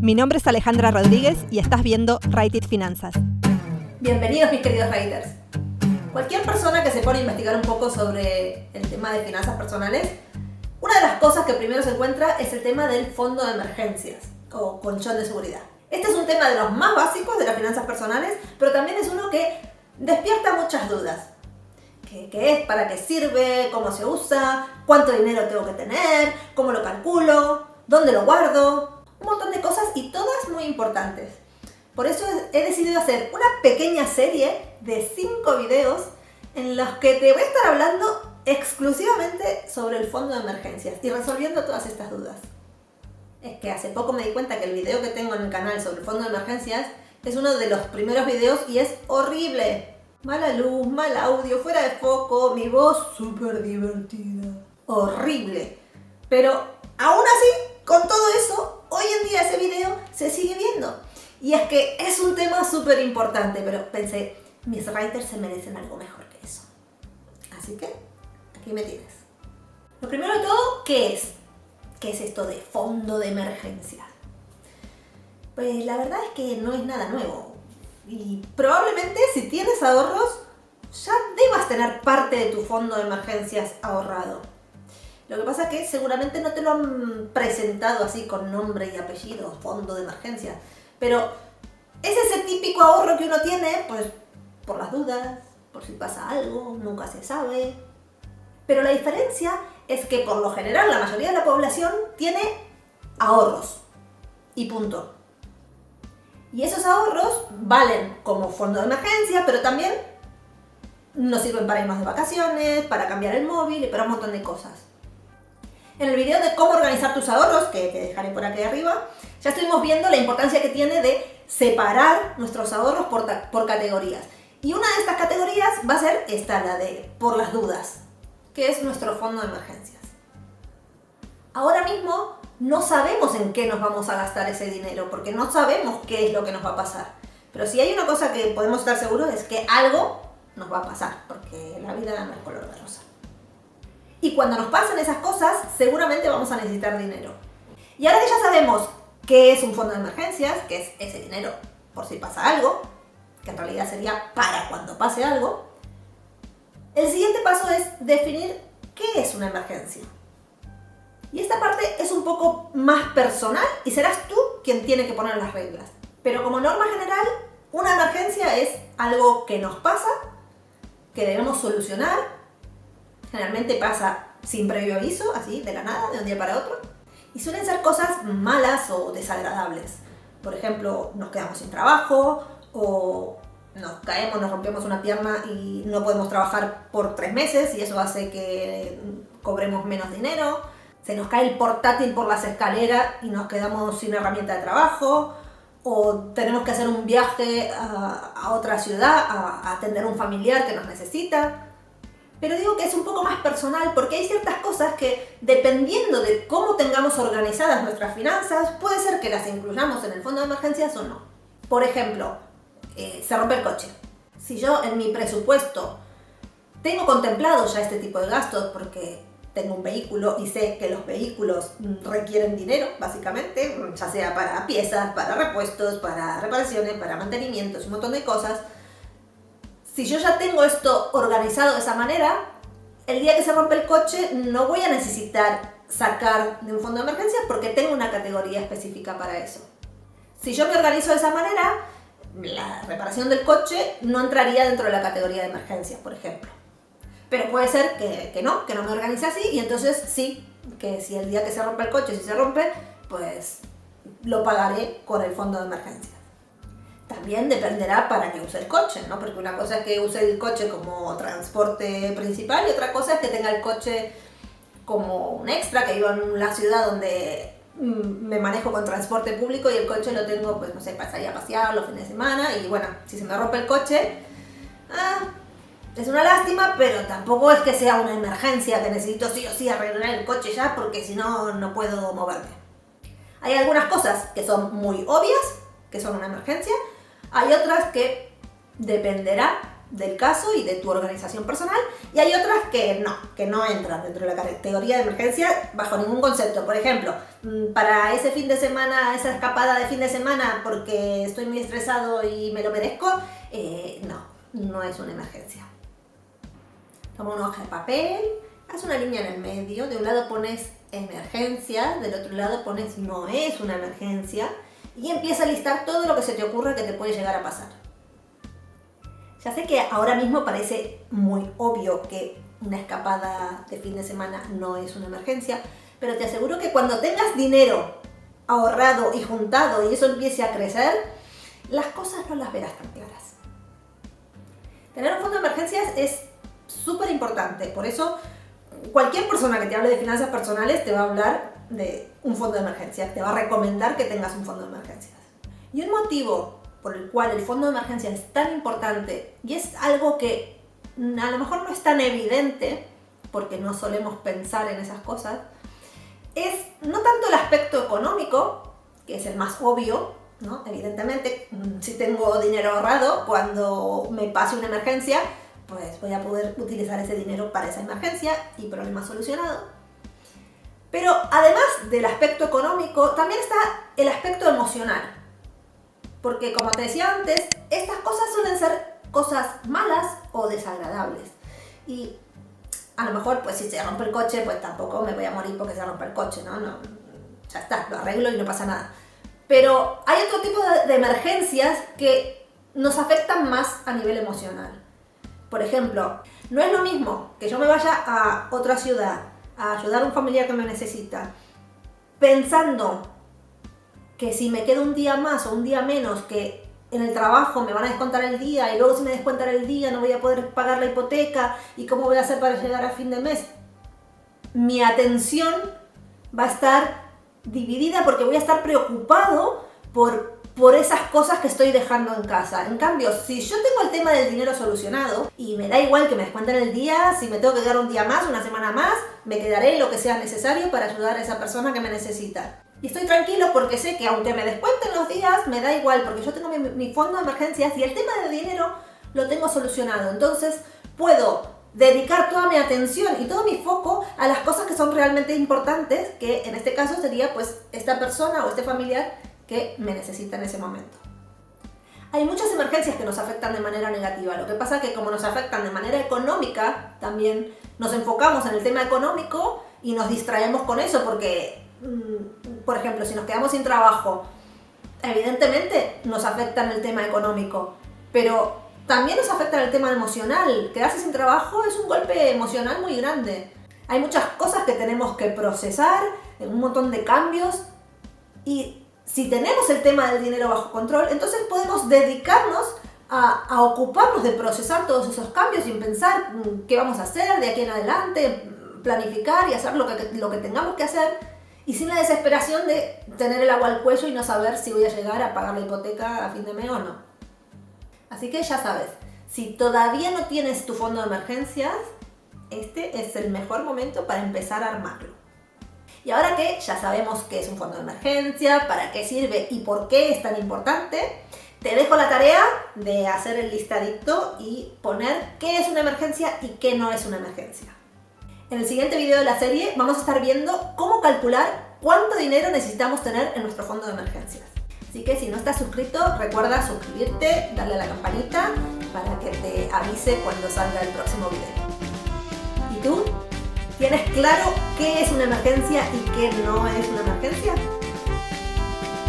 Mi nombre es Alejandra Rodríguez y estás viendo Write It Finanzas. Bienvenidos mis queridos writers. Cualquier persona que se pone a investigar un poco sobre el tema de finanzas personales, una de las cosas que primero se encuentra es el tema del fondo de emergencias o colchón de seguridad. Este es un tema de los más básicos de las finanzas personales, pero también es uno que despierta muchas dudas. ¿Qué es? ¿Para qué sirve? ¿Cómo se usa? ¿Cuánto dinero tengo que tener? ¿Cómo lo calculo? ¿Dónde lo guardo? Un montón de cosas y todas muy importantes. Por eso he decidido hacer una pequeña serie de 5 videos en los que te voy a estar hablando exclusivamente sobre el fondo de emergencias y resolviendo todas estas dudas. Es que hace poco me di cuenta que el video que tengo en el canal sobre el fondo de emergencias es uno de los primeros videos y es horrible. Mala luz, mal audio, fuera de foco, mi voz súper divertida. Horrible. Pero aún así, con todo eso, hoy en día ese video se sigue viendo. Y es que es un tema súper importante, pero pensé, mis writers se merecen algo mejor que eso. Así que, aquí me tienes. Lo primero de todo, ¿qué es? ¿Qué es esto de fondo de emergencia? Pues la verdad es que no es nada nuevo. Y probablemente si tienes ahorros, ya debas tener parte de tu fondo de emergencias ahorrado. Lo que pasa es que seguramente no te lo han presentado así con nombre y apellido, fondo de emergencia. Pero es ese típico ahorro que uno tiene, pues por las dudas, por si pasa algo, nunca se sabe. Pero la diferencia es que por lo general la mayoría de la población tiene ahorros. Y punto. Y esos ahorros valen como fondo de emergencia, pero también nos sirven para irnos de vacaciones, para cambiar el móvil y para un montón de cosas. En el video de cómo organizar tus ahorros, que te dejaré por aquí arriba, ya estuvimos viendo la importancia que tiene de separar nuestros ahorros por categorías. Y una de estas categorías va a ser esta, la de por las dudas, que es nuestro fondo de emergencias. Ahora mismo no sabemos en qué nos vamos a gastar ese dinero, porque no sabemos qué es lo que nos va a pasar. Pero si hay una cosa que podemos estar seguros es que algo nos va a pasar, porque la vida no es color de rosa. Y cuando nos pasen esas cosas, seguramente vamos a necesitar dinero. Y ahora que ya sabemos qué es un fondo de emergencias, que es ese dinero por si pasa algo, que en realidad sería para cuando pase algo, el siguiente paso es definir qué es una emergencia. Y esta parte es un poco más personal y serás tú quien tiene que poner las reglas. Pero como norma general, una emergencia es algo que nos pasa, que debemos solucionar. Generalmente pasa sin previo aviso, así, de la nada, de un día para otro. Y suelen ser cosas malas o desagradables. Por ejemplo, nos quedamos sin trabajo, o nos caemos, nos rompemos una pierna y no podemos trabajar por 3 meses y eso hace que cobremos menos dinero. Se nos cae el portátil por las escaleras y nos quedamos sin herramienta de trabajo. O tenemos que hacer un viaje a otra ciudad a atender a un familiar que nos necesita. Pero digo que es un poco más personal porque hay ciertas cosas que, dependiendo de cómo tengamos organizadas nuestras finanzas, puede ser que las incluyamos en el fondo de emergencias o no. Por ejemplo, se rompe el coche. Si yo en mi presupuesto tengo contemplado ya este tipo de gastos porque tengo un vehículo y sé que los vehículos requieren dinero, básicamente, ya sea para piezas, para repuestos, para reparaciones, para mantenimientos, un montón de cosas. Si yo ya tengo esto organizado de esa manera, el día que se rompe el coche no voy a necesitar sacar de un fondo de emergencias porque tengo una categoría específica para eso. Si yo me organizo de esa manera, la reparación del coche no entraría dentro de la categoría de emergencias, por ejemplo. Pero puede ser que no me organice así y entonces sí, que si el día que se rompe el coche, si se rompe, pues lo pagaré con el fondo de emergencia. También dependerá para qué use el coche, ¿no? Porque una cosa es que use el coche como transporte principal y otra cosa es que tenga el coche como un extra, que vivo en la ciudad donde me manejo con transporte público y el coche lo tengo, pues no sé, para salir a pasear los fines de semana y bueno, si se me rompe el coche, es una lástima, pero tampoco es que sea una emergencia que necesito sí o sí arreglar el coche ya porque si no, no puedo moverme. Hay algunas cosas que son muy obvias, que son una emergencia. Hay otras que dependerá del caso y de tu organización personal, y hay otras que no entran dentro de la categoría de emergencia bajo ningún concepto. Por ejemplo, para ese fin de semana, esa escapada de fin de semana porque estoy muy estresado y me lo merezco, no es una emergencia. Toma una hoja de papel, haz una línea en el medio, de un lado pones emergencia, del otro lado pones no es una emergencia, y empieza a listar todo lo que se te ocurra que te puede llegar a pasar. Ya sé que ahora mismo parece muy obvio que una escapada de fin de semana no es una emergencia, pero te aseguro que cuando tengas dinero ahorrado y juntado y eso empiece a crecer, las cosas no las verás tan claras. Tener un fondo de emergencias es súper importante, por eso cualquier persona que te hable de finanzas personales te va a hablar de un fondo de emergencias, te va a recomendar que tengas un fondo de emergencias. Y un motivo por el cual el fondo de emergencia es tan importante y es algo que a lo mejor no es tan evidente porque no solemos pensar en esas cosas, es no tanto el aspecto económico, que es el más obvio, ¿no? Evidentemente, si tengo dinero ahorrado, cuando me pase una emergencia, pues voy a poder utilizar ese dinero para esa emergencia y problema solucionado. Pero además del aspecto económico, también está el aspecto emocional. Porque como te decía antes, estas cosas suelen ser cosas malas o desagradables. Y a lo mejor, pues si se rompe el coche, pues tampoco me voy a morir porque se rompe el coche, ¿no? Ya está, lo arreglo y no pasa nada. Pero hay otro tipo de emergencias que nos afectan más a nivel emocional. Por ejemplo, no es lo mismo que yo me vaya a otra ciudad a ayudar a un familiar que me necesita, pensando que si me quedo un día más o un día menos, que en el trabajo me van a descontar el día y luego si me descuentan el día no voy a poder pagar la hipoteca y cómo voy a hacer para llegar a fin de mes. Mi atención va a estar dividida porque voy a estar preocupado por esas cosas que estoy dejando en casa. En cambio, si yo tengo el tema del dinero solucionado y me da igual que me descuenten el día, si me tengo que quedar un día más, una semana más, me quedaré lo que sea necesario para ayudar a esa persona que me necesita. Y estoy tranquilo porque sé que aunque me descuenten los días, me da igual porque yo tengo mi fondo de emergencias y el tema del dinero lo tengo solucionado. Entonces puedo dedicar toda mi atención y todo mi foco a las cosas que son realmente importantes, que en este caso sería pues esta persona o este familiar que me necesita en ese momento. Hay muchas emergencias que nos afectan de manera negativa. Lo que pasa es que como nos afectan de manera económica, también nos enfocamos en el tema económico y nos distraemos con eso porque, por ejemplo, si nos quedamos sin trabajo, evidentemente nos afecta en el tema económico, pero también nos afecta en el tema emocional. Quedarse sin trabajo es un golpe emocional muy grande. Hay muchas cosas que tenemos que procesar, un montón de cambios, y si tenemos el tema del dinero bajo control, entonces podemos dedicarnos a ocuparnos de procesar todos esos cambios y pensar qué vamos a hacer de aquí en adelante, planificar y hacer lo que tengamos que hacer, y sin la desesperación de tener el agua al cuello y no saber si voy a llegar a pagar la hipoteca a fin de mes o no. Así que ya sabes, si todavía no tienes tu fondo de emergencias, este es el mejor momento para empezar a armarlo. Y ahora que ya sabemos qué es un fondo de emergencia, para qué sirve y por qué es tan importante, te dejo la tarea de hacer el listadito y poner qué es una emergencia y qué no es una emergencia. En el siguiente video de la serie vamos a estar viendo cómo calcular cuánto dinero necesitamos tener en nuestro fondo de emergencias. Así que si no estás suscrito, recuerda suscribirte, darle a la campanita para que te avise cuando salga el próximo video. ¿Y tú? ¿Tienes claro qué es una emergencia y qué no es una emergencia?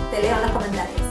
Te leo en los comentarios.